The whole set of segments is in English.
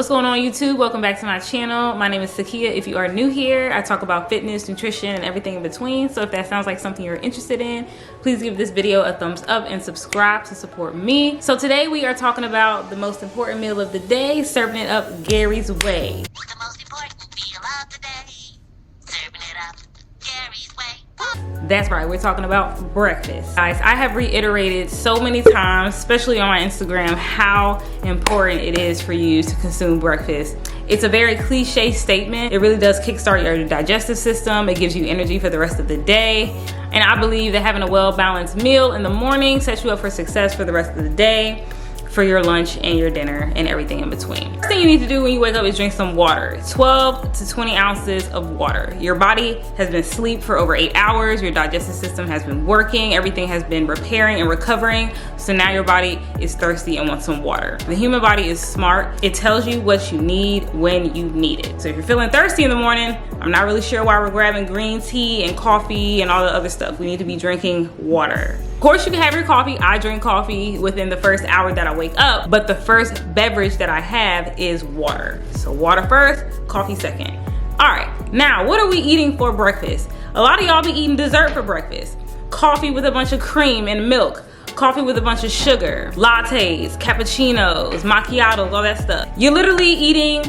What's going on YouTube? Welcome back to my channel. My name is Sekia. If you are new here, I talk about fitness, nutrition, and everything in between. So if that sounds like something you're interested in, please give this video a thumbs up and subscribe to support me. So today we are talking about the most important meal of the day, serving it up Gary's way. The most important meal of the day, serving it up Gary's way. That's right, we're talking about breakfast. Guys, I have reiterated so many times, especially on my Instagram, how important it is for you to consume breakfast. It's a very cliche statement. It really does kickstart your digestive system. It gives you energy for the rest of the day. And I believe that having a well-balanced meal in the morning sets you up for success for the rest of the day, for your lunch and your dinner and everything in between. First thing you need to do when you wake up is drink some water. 12 to 20 ounces of water. Your body has been asleep for over 8 hours. Your digestive system has been working. Everything has been repairing and recovering. So now your body is thirsty and wants some water. The human body is smart. It tells you what you need when you need it. So if you're feeling thirsty in the morning, I'm not really sure why we're grabbing green tea and coffee and all the other stuff. We need to be drinking water. Of course, you can have your coffee. I drink coffee within the first hour that I wake up, but the first beverage that I have is water. So water first, coffee second. All right, now what are we eating for breakfast? A lot of y'all be eating dessert for breakfast. Coffee with a bunch of cream and milk. Coffee with a bunch of sugar. Lattes, cappuccinos, macchiatos, all that stuff. You're literally eating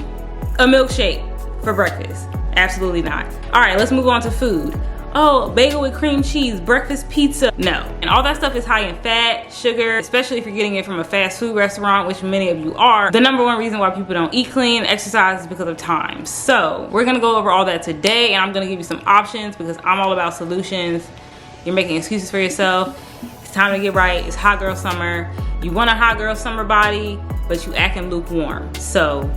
a milkshake for breakfast. Absolutely not. All right, let's move on to food. Oh, bagel with cream cheese, breakfast pizza. No. And all that stuff is high in fat, sugar, especially if you're getting it from a fast food restaurant, which many of you are. The number one reason why people don't eat clean, exercise, is because of time. So we're gonna go over all that today, and I'm gonna give you some options because I'm all about solutions. You're making excuses for yourself. It's time to get right. It's hot girl summer. You want a hot girl summer body, but you acting lukewarm. So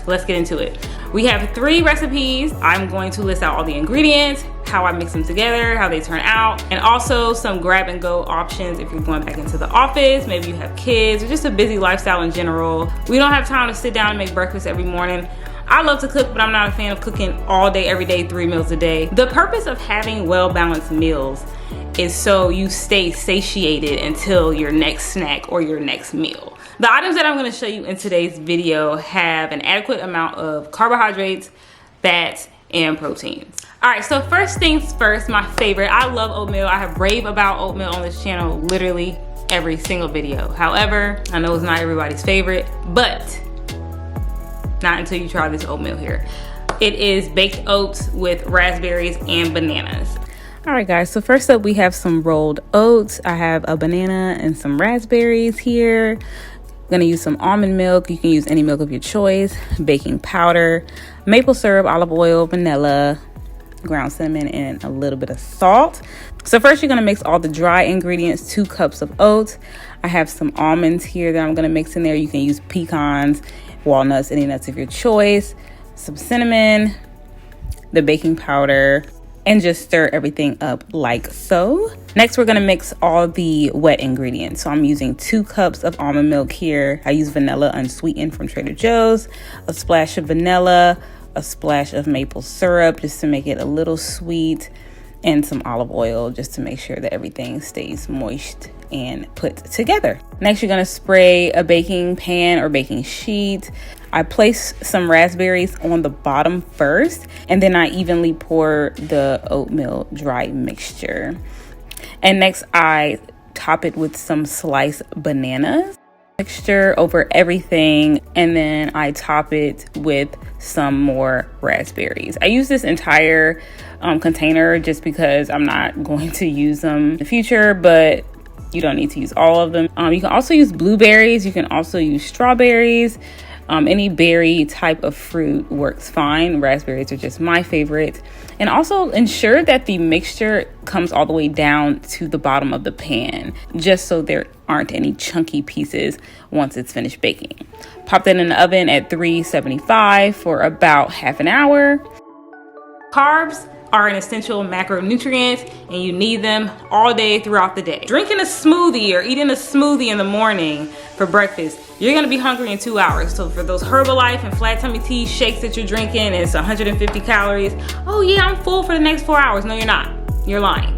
let's get into it. We have 3 recipes. I'm going to list out all the ingredients, how I mix them together, how they turn out, and also some grab and go options if you're going back into the office, maybe you have kids, or just a busy lifestyle in general. We don't have time to sit down and make breakfast every morning. I love to cook, but I'm not a fan of cooking all day, every day, 3 meals a day. The purpose of having well-balanced meals is so you stay satiated until your next snack or your next meal. The items that I'm gonna show you in today's video have an adequate amount of carbohydrates, fats, and proteins. All right, so first things first, my favorite. I love oatmeal. I have rave about oatmeal on this channel literally every single video. However, I know it's not everybody's favorite, but not until you try this oatmeal here. It is baked oats with raspberries and bananas. All right guys, so first up we have some rolled oats. I have a banana and some raspberries here. I'm gonna use some almond milk. You can use any milk of your choice, baking powder, maple syrup, olive oil, vanilla, ground cinnamon, and a little bit of salt. So first you're gonna mix all the dry ingredients, 2 cups of oats. I have some almonds here that I'm gonna mix in there. You can use pecans, walnuts, any nuts of your choice, some cinnamon, the baking powder, and just stir everything up like so. Next, we're gonna mix all the wet ingredients. So I'm using 2 cups of almond milk here. I use vanilla unsweetened from Trader Joe's, a splash of vanilla, a splash of maple syrup just to make it a little sweet, and some olive oil just to make sure that everything stays moist and put together. Next, you're gonna spray a baking pan or baking sheet. I place some raspberries on the bottom first, and then I evenly pour the oatmeal dry mixture. And next, I top it with some sliced bananas. Mixture over everything, and then I top it with some more raspberries. I use this entire container just because I'm not going to use them in the future, but you don't need to use all of them. You can also use blueberries. You can also use strawberries. Any berry type of fruit works fine. Raspberries are just my favorite. And also ensure that the mixture comes all the way down to the bottom of the pan, just so there aren't any chunky pieces once it's finished baking. Pop that in the oven at 375 for about half an hour. Carbs are an essential macronutrient and you need them all day throughout the day. Drinking a smoothie or eating a smoothie in the morning for breakfast, you're gonna be hungry in 2 hours. So for those Herbalife and flat tummy tea shakes that you're drinking, and it's 150 calories, oh yeah, I'm full for the next 4 hours. No, you're not. You're lying.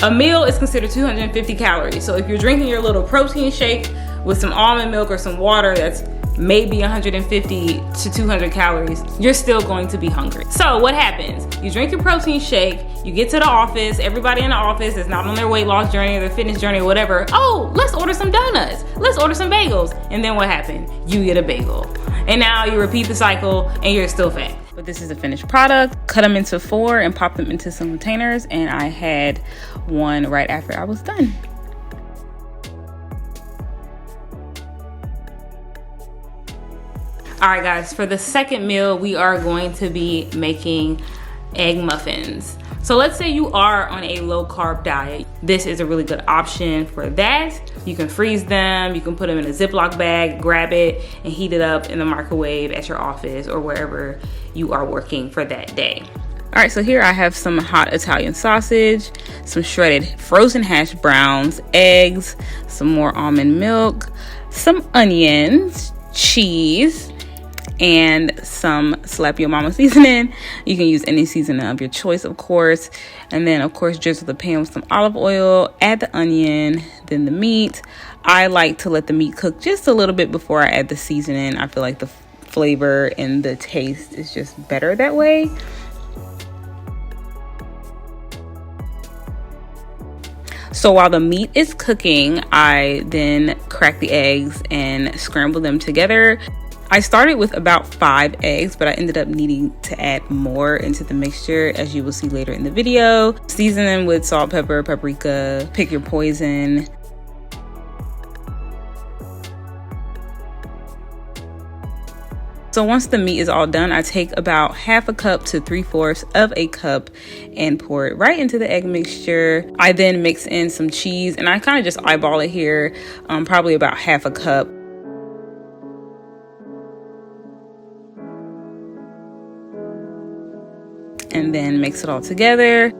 A meal is considered 250 calories. So if you're drinking your little protein shake with some almond milk or some water that's maybe 150 to 200 calories, you're still going to be hungry. So what happens? You drink your protein shake, you get to the office, everybody in the office is not on their weight loss journey or their fitness journey or whatever. Oh, let's order some donuts. Let's order some bagels. And then what happened? You get a bagel. And now you repeat the cycle and you're still fat. But this is a finished product. Cut them into 4 and pop them into some containers. And I had one right after I was done. All right, guys, for the second meal, we are going to be making egg muffins. So let's say you are on a low carb diet. This is a really good option for that. You can freeze them, you can put them in a Ziploc bag, grab it and heat it up in the microwave at your office or wherever you are working for that day. All right, so here I have some hot Italian sausage, some shredded frozen hash browns, eggs, some more almond milk, some onions, cheese, and some Slap Your Mama seasoning. You can use any seasoning of your choice, of course. And then, of course, drizzle the pan with some olive oil, add the onion, then the meat. I like to let the meat cook just a little bit before I add the seasoning. I feel like the flavor and the taste is just better that way. So while the meat is cooking, I then crack the eggs and scramble them together. I started with about 5 eggs, but I ended up needing to add more into the mixture, as you will see later in the video. Season them with salt, pepper, paprika, pick your poison. So once the meat is all done, I take about 1/2 cup to 3/4 of a cup and pour it right into the egg mixture. I then mix in some cheese, and I kind of just eyeball it here, probably about 1/2 cup. And then mix it all together.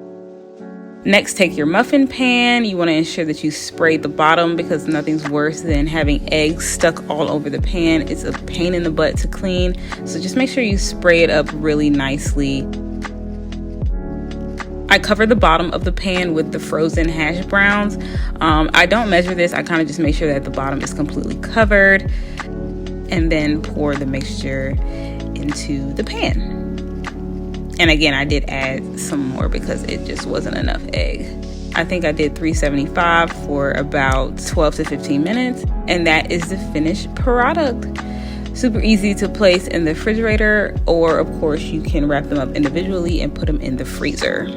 Next, take your muffin pan. You want to ensure that you spray the bottom because nothing's worse than having eggs stuck all over the pan. It's a pain in the butt to clean. So just make sure you spray it up really nicely. I cover the bottom of the pan with the frozen hash browns. I don't measure this. I kind of just make sure that the bottom is completely covered. And then pour the mixture into the pan. And again, I did add some more because it just wasn't enough egg. I think I did 375 for about 12 to 15 minutes. And that is the finished product. Super easy to place in the refrigerator, or of course you can wrap them up individually and put them in the freezer.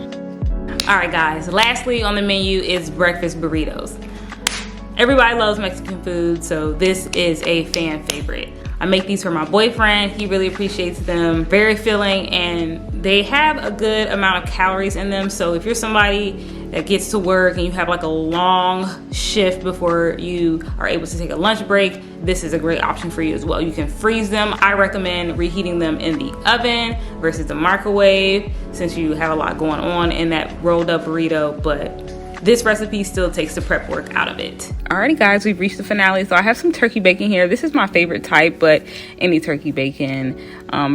All right, guys, lastly on the menu is breakfast burritos. Everybody loves Mexican food, so this is a fan favorite. I make these for my boyfriend. He really appreciates them. Very filling, and they have a good amount of calories in them. So if you're somebody that gets to work and you have like a long shift before you are able to take a lunch break, this is a great option for you as well. You can freeze them. I recommend reheating them in the oven versus the microwave, since you have a lot going on in that rolled up burrito, but this recipe still takes the prep work out of it. Alrighty, guys, we've reached the finale. So I have some turkey bacon here. This is my favorite type, but any turkey bacon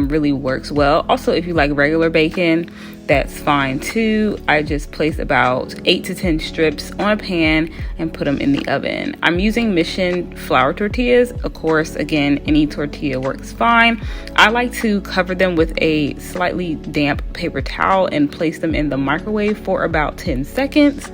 really works well. Also, if you like regular bacon, that's fine too. I just place about 8 to 10 strips on a pan and put them in the oven. I'm using Mission flour tortillas. Of course, again, any tortilla works fine. I like to cover them with a slightly damp paper towel and place them in the microwave for about 10 seconds.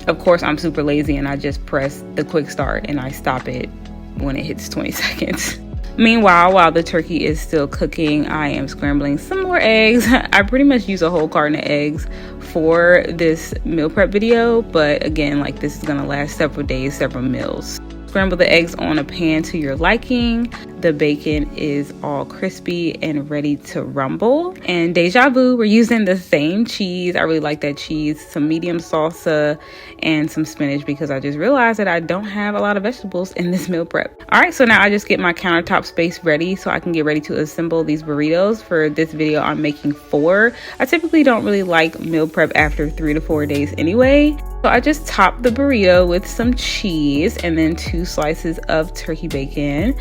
Of course, I'm super lazy and I just press the quick start and I stop it when it hits 20 seconds. Meanwhile, while the turkey is still cooking, I am scrambling some more eggs. I pretty much use a whole carton of eggs for this meal prep video, but again, like, this is gonna last several days, several meals. Scramble the eggs on a pan to your liking. The bacon is all crispy and ready to rumble. And deja vu, we're using the same cheese. I really like that cheese. Some medium salsa and some spinach because I just realized that I don't have a lot of vegetables in this meal prep. All right, so now I just get my countertop space ready so I can get ready to assemble these burritos. For this video, I'm making 4. I typically don't really like meal prep after 3 to 4 days anyway. So I just top the burrito with some cheese and then 2 slices of turkey bacon.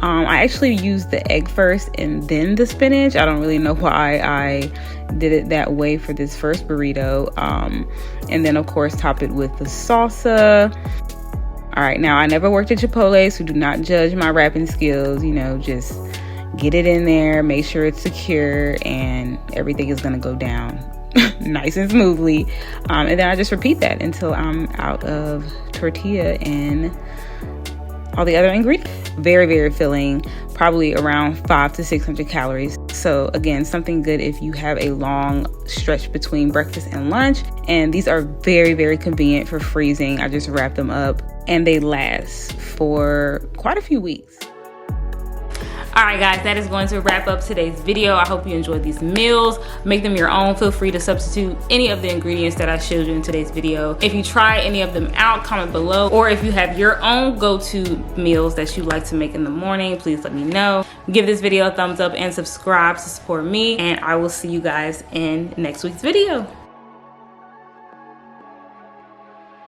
I actually used the egg first and then the spinach. I don't really know why I did it that way for this first burrito. And then of course top it with the salsa. All right, now I never worked at Chipotle, so do not judge my wrapping skills. You know, just get it in there, make sure it's secure, and everything is gonna go down nice and smoothly. And then I just repeat that until I'm out of tortilla and all the other ingredients. Very, very filling, probably around 500 to 600 calories. So again, something good if you have a long stretch between breakfast and lunch. And these are very, very convenient for freezing. I just wrap them up and they last for quite a few weeks. All right, guys, that is going to wrap up today's video. I hope you enjoyed these meals. Make them your own. Feel free to substitute any of the ingredients that I showed you in today's video. If you try any of them out, comment below. Or if you have your own go-to meals that you like to make in the morning, please let me know. Give this video a thumbs up and subscribe to support me. And I will see you guys in next week's video.